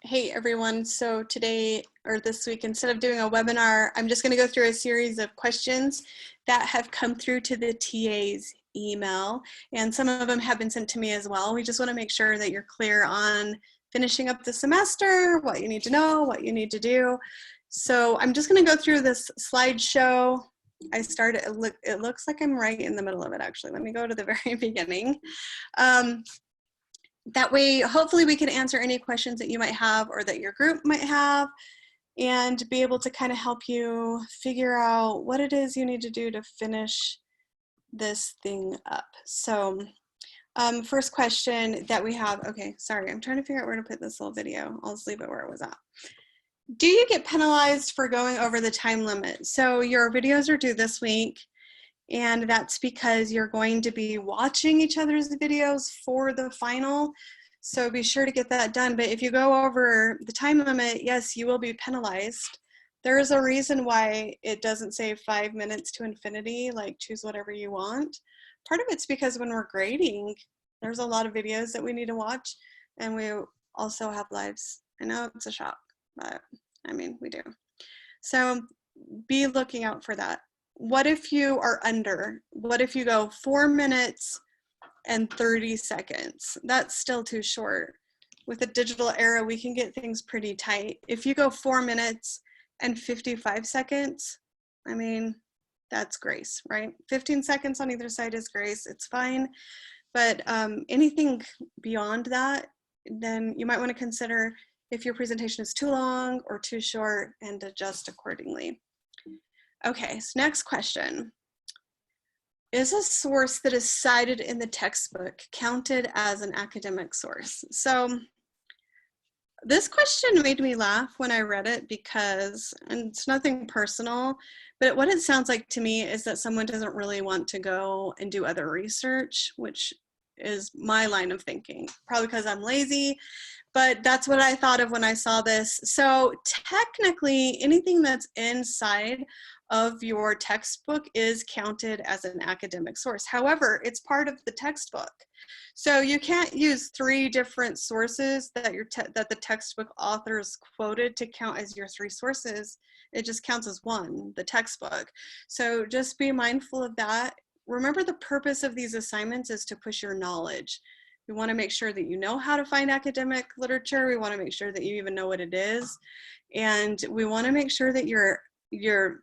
Hey everyone, so today or this week, instead of doing a webinar, I'm just going to go through a series of questions that have come through to the TA's email, and some of them have been sent to me as well. We just want to make sure that you're clear on finishing up the semester, what you need to know, what you need to do. So I'm just going to go through this slideshow. I started, it looks like I'm right in the middle of it actually. Let me go to the very beginning. That way, hopefully we can answer any questions that you might have or that your group might have and be able to kind of help you figure out what it is you need to do to finish this thing up. So first question that we have, okay, sorry, I'm trying to figure out where to put this little video. I'll just leave it where it was at. Do you get penalized for going over the time limit? So your videos are due this week, and that's because you're going to be watching each other's videos for the final. So be sure to get that done. But if you go over the time limit, yes, you will be penalized. There is a reason why it doesn't say 5 minutes to infinity, like choose whatever you want. Part of it's because when we're grading, there's a lot of videos that we need to watch, and we also have lives. I know it's a shock, but I mean, we do. So be looking out for that. What if you are under? What if you go 4 minutes and 30 seconds? That's still too short. With a digital era, we can get things pretty tight. If you go 4 minutes and 55 seconds, I mean, that's grace, right? 15 seconds on either side is grace, it's fine. But anything beyond that, then you might want to consider if your presentation is too long or too short and adjust accordingly. Okay, so next question. Is a source that is cited in the textbook counted as an academic source? So this question made me laugh when I read it because, and it's nothing personal, but what it sounds like to me is that someone doesn't really want to go and do other research, which is my line of thinking, probably because I'm lazy. But that's what I thought of when I saw this. So technically, anything that's inside of your textbook is counted as an academic source. However, it's part of the textbook. So you can't use 3 different sources that that the textbook authors quoted to count as your 3 sources. It just counts as one, the textbook. So just be mindful of that. Remember, the purpose of these assignments is to push your knowledge. We want to make sure that you know how to find academic literature. We want to make sure that you even know what it is. And we want to make sure that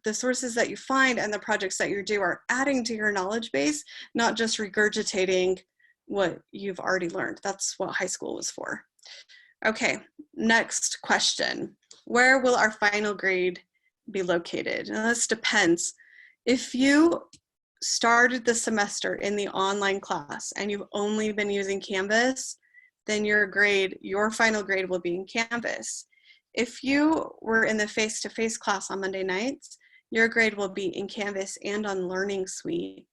the sources that you find and the projects that you do are adding to your knowledge base, not just regurgitating what you've already learned. That's what high school was for. Okay, next question. Where will our final grade be located? Now, this depends. If you started the semester in the online class and you've only been using Canvas, then your final grade will be in Canvas. If you were in the face-to-face class on Monday nights, your grade will be in Canvas and on Learning Suite.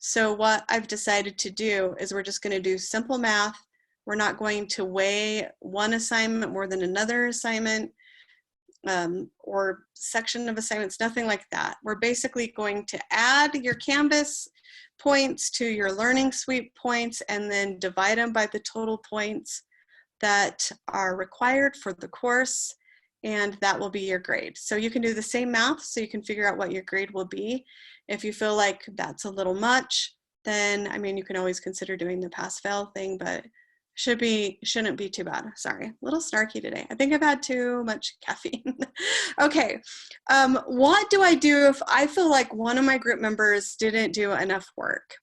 So what I've decided to do is we're just going to do simple math. We're not going to weigh one assignment more than another assignment or section of assignments, nothing like that. We're basically going to add your Canvas points to your Learning Suite points and then divide them by the total points that are required for the course, and that will be your grade. So you can do the same math so you can figure out what your grade will be. If you feel like that's a little much, then I mean, you can always consider doing the pass-fail thing, but shouldn't be too bad. Sorry, a little snarky today. I think I've had too much caffeine. Okay, what do I do if I feel like one of my group members didn't do enough work?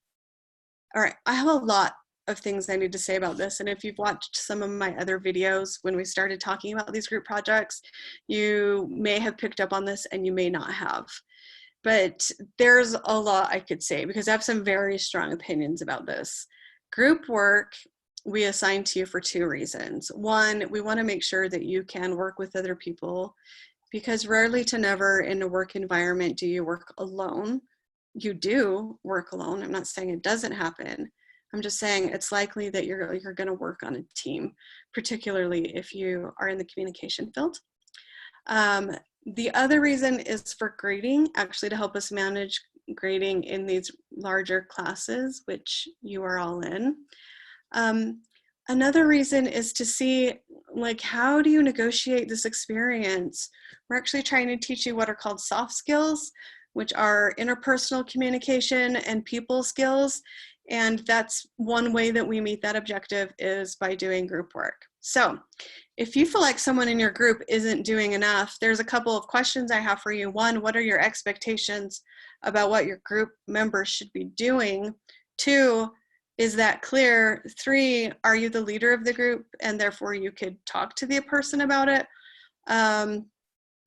All right, I have a lot of things I need to say about this, and if you've watched some of my other videos when we started talking about these group projects, you may have picked up on this and you may not have. But there's a lot I could say because I have some very strong opinions about this. Group work we assign to you for 2 reasons. One, we want to make sure that you can work with other people, because rarely to never in a work environment do you work alone. You do work alone. I'm not saying it doesn't happen. I'm just saying it's likely that you're going to work on a team, particularly if you are in the communication field. The other reason is for grading, actually to help us manage grading in these larger classes, which you are all in. Another reason is to see, like, how do you negotiate this experience? We're actually trying to teach you what are called soft skills, which are interpersonal communication and people skills. And that's one way that we meet that objective is by doing group work. So if you feel like someone in your group isn't doing enough, there's a couple of questions I have for you. One, what are your expectations about what your group members should be doing? Two, is that clear? Three, are you the leader of the group and therefore you could talk to the person about it?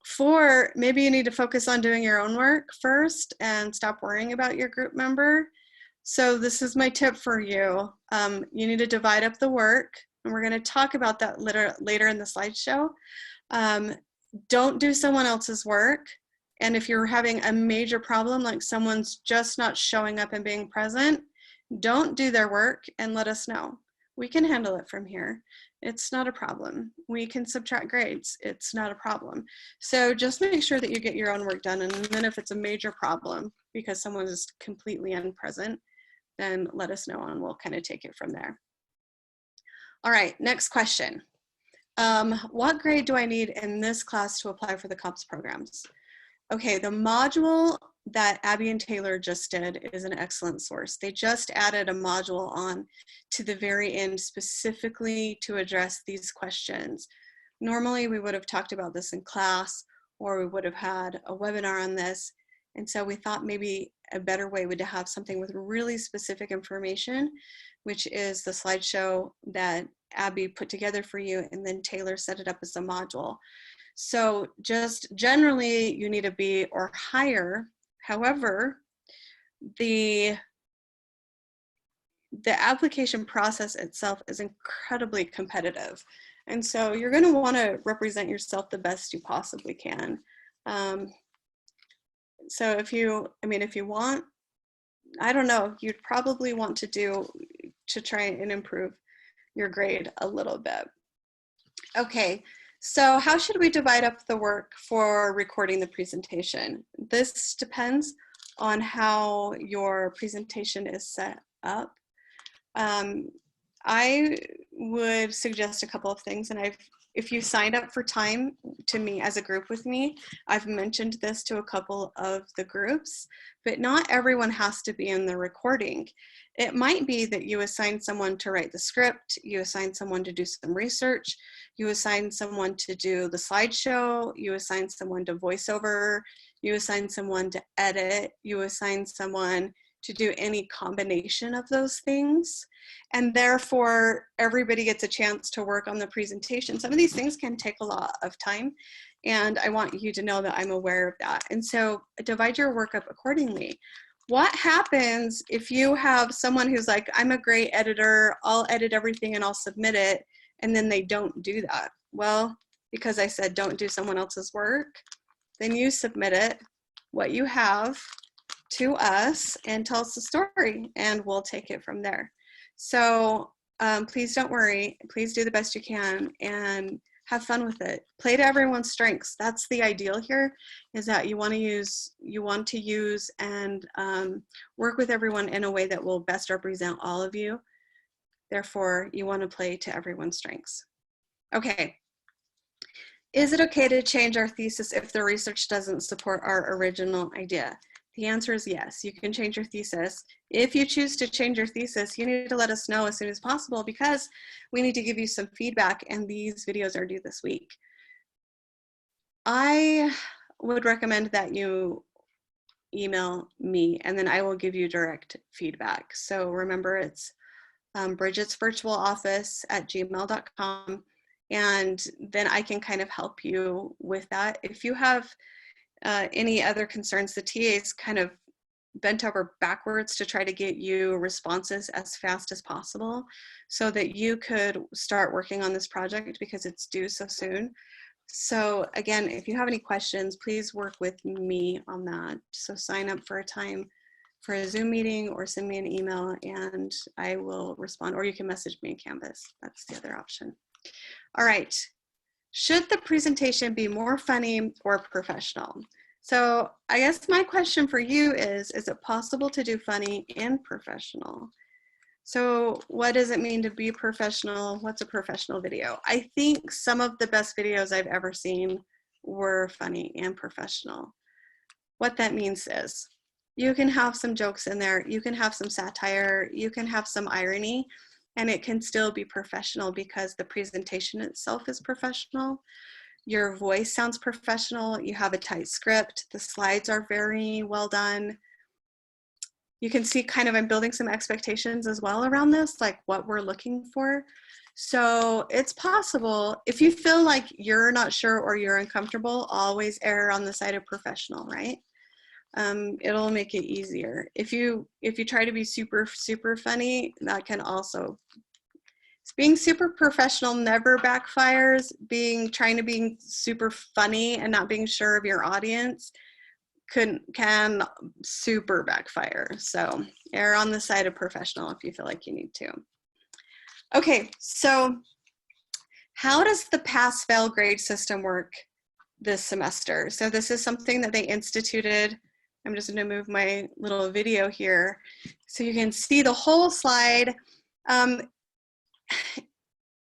Four, maybe you need to focus on doing your own work first and stop worrying about your group member. So this is my tip for you. You need to divide up the work, and we're going to talk about that later in the slideshow. Don't do someone else's work. And if you're having a major problem, like someone's just not showing up and being present, don't do their work and let us know. We can handle it from here. It's not a problem. We can subtract grades. It's not a problem. So just make sure that you get your own work done. And then if it's a major problem because someone is completely unpresent, then let us know and we'll kind of take it from there. All right, next question. What grade do I need in this class to apply for the COMMS programs? Okay, the module that Abby and Taylor just did is an excellent source. They just added a module on to the very end specifically to address these questions. Normally we would have talked about this in class or we would have had a webinar on this. And so we thought maybe a better way would to have something with really specific information, which is the slideshow that Abby put together for you, and then Taylor set it up as a module. So just generally you need a B or higher. However, the application process itself is incredibly competitive. And so you're going to want to represent yourself the best you possibly can. So if you want, I don't know, you'd probably want to try and improve your grade a little bit. Okay, so how should we divide up the work for recording the presentation? This depends on how your presentation is set up. I would suggest a couple of things, and if you signed up for time to meet as a group with me, I've mentioned this to a couple of the groups, but not everyone has to be in the recording. It might be that you assign someone to write the script, you assign someone to do some research, you assign someone to do the slideshow, you assign someone to voiceover, you assign someone to edit, you assign someone to do any combination of those things. And therefore, everybody gets a chance to work on the presentation. Some of these things can take a lot of time, and I want you to know that I'm aware of that. And so divide your work up accordingly. What happens if you have someone who's like, I'm a great editor, I'll edit everything and I'll submit it, and then they don't do that? Well, because I said don't do someone else's work, then you submit it, what you have, to us and tell us the story, and we'll take it from there. So please don't worry, please do the best you can and have fun with it. Play to everyone's strengths. That's the ideal here, is that you want to use and work with everyone in a way that will best represent all of you. Therefore, you want to play to everyone's strengths. Okay. Is it okay to change our thesis if the research doesn't support our original idea? The answer is yes, you can change your thesis. If you choose to change your thesis, you need to let us know as soon as possible because we need to give you some feedback, and these videos are due this week. I would recommend that you email me and then I will give you direct feedback. So remember, it's bridgetsvirtualoffice@gmail.com, and then I can kind of help you with that. If you have any other concerns, the TA's kind of bent over backwards to try to get you responses as fast as possible so that you could start working on this project because it's due so soon. So again, if you have any questions, please work with me on that. So sign up for a time for a Zoom meeting or send me an email and I will respond, or you can message me in Canvas. That's the other option. All right. Should the presentation be more funny or professional? So I guess my question for you is it possible to do funny and professional? So what does it mean to be professional? What's a professional video? I think some of the best videos I've ever seen were funny and professional. What that means is you can have some jokes in there, you can have some satire, you can have some irony, and it can still be professional because the presentation itself is professional. Your voice sounds professional, you have a tight script, the slides are very well done. You can see kind of I'm building some expectations as well around this, like what we're looking for. So it's possible, if you feel like you're not sure or you're uncomfortable, always err on the side of professional, right? It'll make it easier. If you try to be super funny, that can also, being super professional never backfires. Trying to be super funny and not being sure of your audience can super backfire. So err on the side of professional if you feel like you need to. Okay, so how does the pass-fail grade system work this semester? So this is something that they instituted. I'm just gonna move my little video here so you can see the whole slide.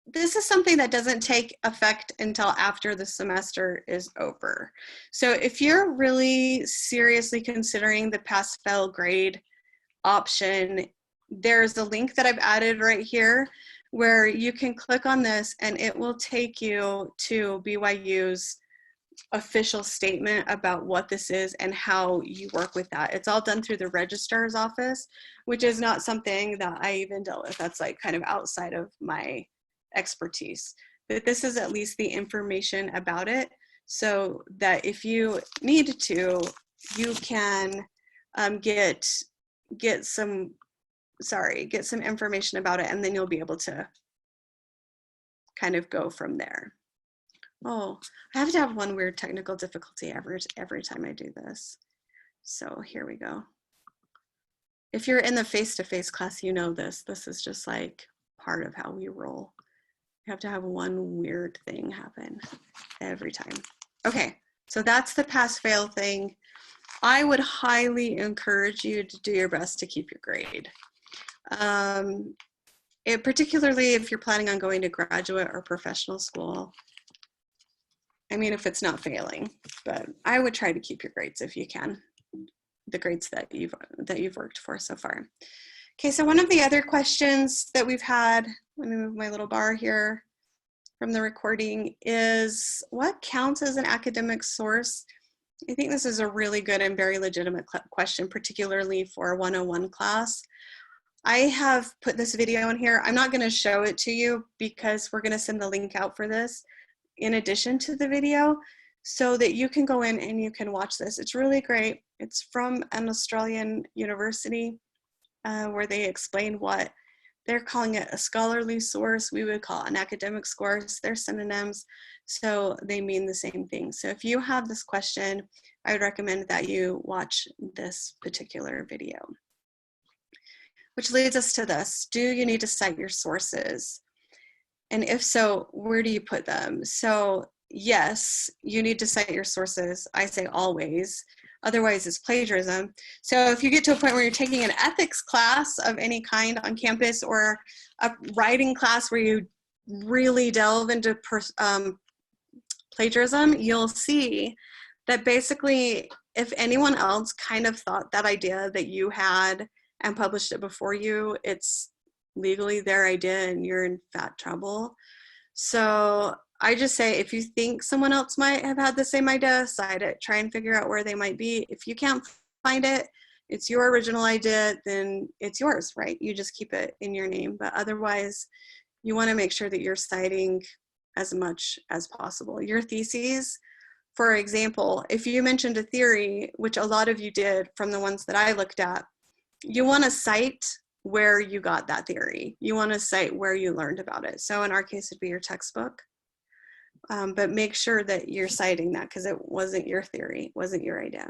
This is something that doesn't take effect until after the semester is over. So if you're really seriously considering the pass-fail grade option, there's a link that I've added right here where you can click on this and it will take you to BYU's official statement about what this is and how you work with that. It's all done through the registrar's office, which is not something that I even dealt with. That's like kind of outside of my expertise. But this is at least the information about it, so that if you need to, you can get some information about it, and then you'll be able to kind of go from there. Oh, I have to have one weird technical difficulty every time I do this. So here we go. If you're in the face-to-face class, you know this. This is just like part of how we roll. You have to have one weird thing happen every time. Okay, so that's the pass-fail thing. I would highly encourage you to do your best to keep your grade. Particularly if you're planning on going to graduate or professional school. I mean, if it's not failing, but I would try to keep your grades if you can, the grades that you've worked for so far. Okay, so one of the other questions that we've had, let me move my little bar here from the recording, is what counts as an academic source? I think this is a really good and very legitimate question, particularly for a 101 class. I have put this video in here. I'm not going to show it to you because we're going to send the link out for this in addition to the video so that you can go in and you can watch this. It's really great. It's from an Australian university where they explain what they're calling it a scholarly source. We would call it an academic source. They're synonyms, so they mean the same thing. So if you have this question, I would recommend that you watch this particular video. Which leads us to this. Do you need to cite your sources? And if so, where do you put them? So yes, you need to cite your sources. I say always, otherwise it's plagiarism. So if you get to a point where you're taking an ethics class of any kind on campus or a writing class where you really delve into plagiarism, you'll see that basically if anyone else kind of thought that idea that you had and published it before you, it's legally their idea and you're in fat trouble. So I just say, if you think someone else might have had the same idea, cite it, try and figure out where they might be. If you can't find it, it's your original idea, then it's yours, right? You just keep it in your name. But otherwise, you want to make sure that you're citing as much as possible. Your theses, for example, if you mentioned a theory, which a lot of you did from the ones that I looked at, you want to cite where you got that theory. You want to cite where you learned about it. So in our case, it'd be your textbook. But make sure that you're citing that because it wasn't your theory, it wasn't your idea.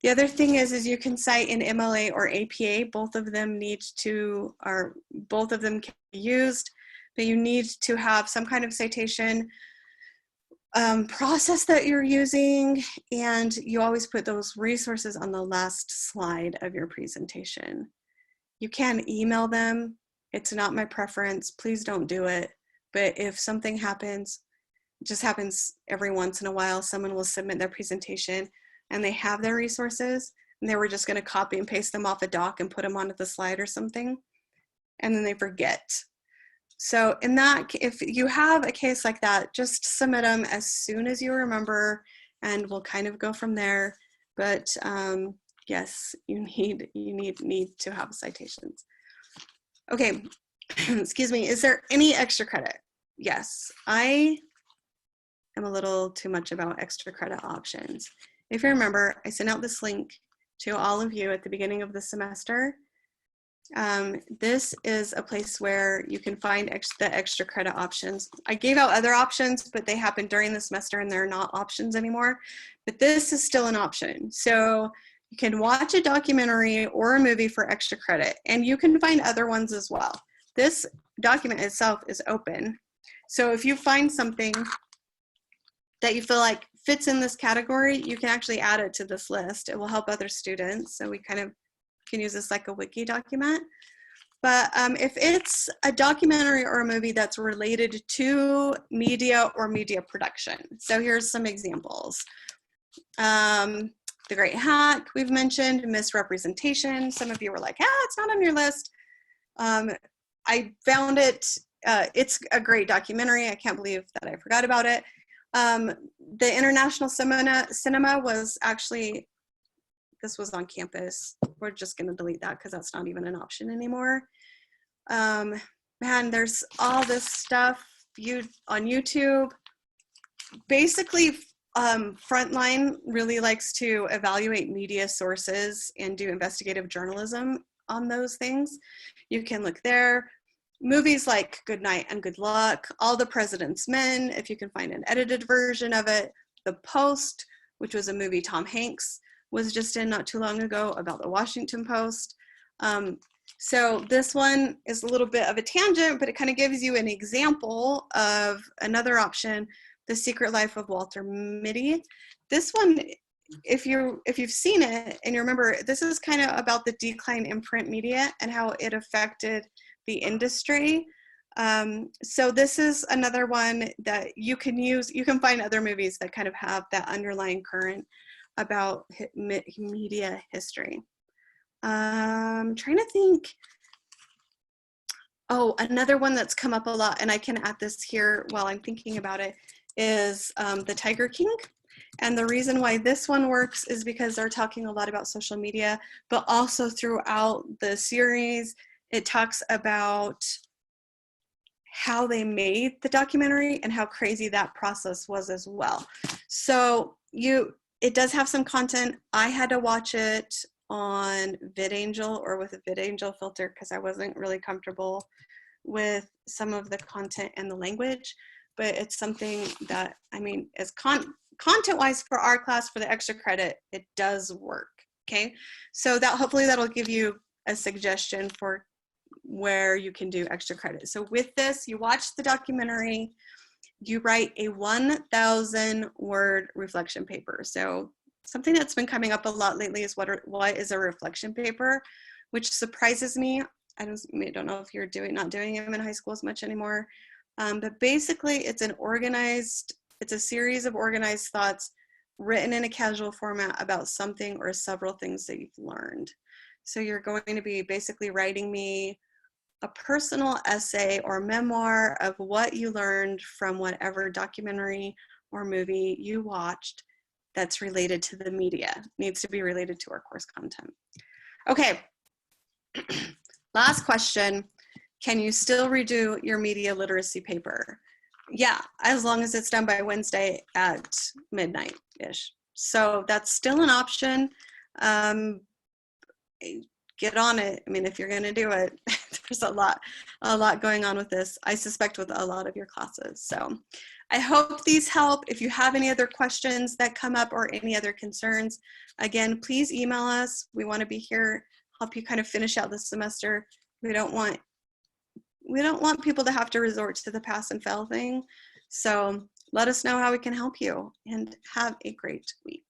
The other thing is you can cite in MLA or APA. Both of them can be used, but you need to have some kind of citation process that you're using, and you always put those resources on the last slide of your presentation. You can email them. It's not my preference. Please don't do it. But if something happens, it just happens every once in a while, someone will submit their presentation and they have their resources and they were just going to copy and paste them off a doc and put them onto the slide or something, and then they forget. So in that, if you have a case like that, just submit them as soon as you remember, and we'll kind of go from there. But yes, you need to have citations. Okay, excuse me. Is there any extra credit? Yes, I am a little too much about extra credit options. If you remember, I sent out this link to all of you at the beginning of the semester. This is a place where you can find the extra credit options. I gave out other options, but they happened during the semester and they're not options anymore. But this is still an option. So you can watch a documentary or a movie for extra credit, and you can find other ones as well. This document itself is open. So if you find something that you feel like fits in this category, you can actually add it to this list. It will help other students. So we kind of can use this like a wiki document. But if it's a documentary or a movie that's related to media or media production. So here's some examples. The Great Hack, we've mentioned. Misrepresentation. Some of you were like, it's not on your list. I found it. It's a great documentary. I can't believe that I forgot about it. The International Cinema was actually, this was on campus. We're just going to delete that because that's not even an option anymore. Man, there's all this stuff viewed on YouTube. Basically, Frontline really likes to evaluate media sources and do investigative journalism on those things. You can look there. Movies like Good Night and Good Luck, All the President's Men, if you can find an edited version of it. The Post, which was a movie Tom Hanks was just in not too long ago about the Washington Post. So this one is a little bit of a tangent, but it kind of gives you an example of another option, The Secret Life of Walter Mitty. This one, if you've seen it and you remember, this is kind of about the decline in print media and how it affected the industry. So this is another one that you can use. You can find other movies that kind of have that underlying current about media history. Trying to think. Oh, another one that's come up a lot, and I can add this here while I'm thinking about it, is the Tiger King. And the reason why this one works is because they're talking a lot about social media, but also throughout the series, it talks about how they made the documentary and how crazy that process was as well. So it does have some content. I had to watch it on VidAngel or with a VidAngel filter because I wasn't really comfortable with some of the content and the language, but it's something that, I mean, as content-wise for our class, for the extra credit, it does work, okay? So hopefully that'll give you a suggestion for where you can do extra credit. So with this, you watch the documentary, you write a 1,000 word reflection paper. So something that's been coming up a lot lately is what is a reflection paper, which surprises me. I don't know if you're not doing them in high school as much anymore. But basically it's a series of organized thoughts written in a casual format about something or several things that you've learned. So you're going to be basically writing me a personal essay or memoir of what you learned from whatever documentary or movie you watched that's related to the media. It needs to be related to our course content. Okay, last question. Can you still redo your media literacy paper? Yeah, as long as it's done by Wednesday at midnight-ish. So that's still an option. Get on it. I mean, if you're gonna do it, there's a lot going on with this, I suspect with a lot of your classes. So I hope these help. If you have any other questions that come up or any other concerns, again, please email us. We want to be here, help you kind of finish out this semester. We don't want people to have to resort to the pass and fail thing. So let us know how we can help you, and have a great week.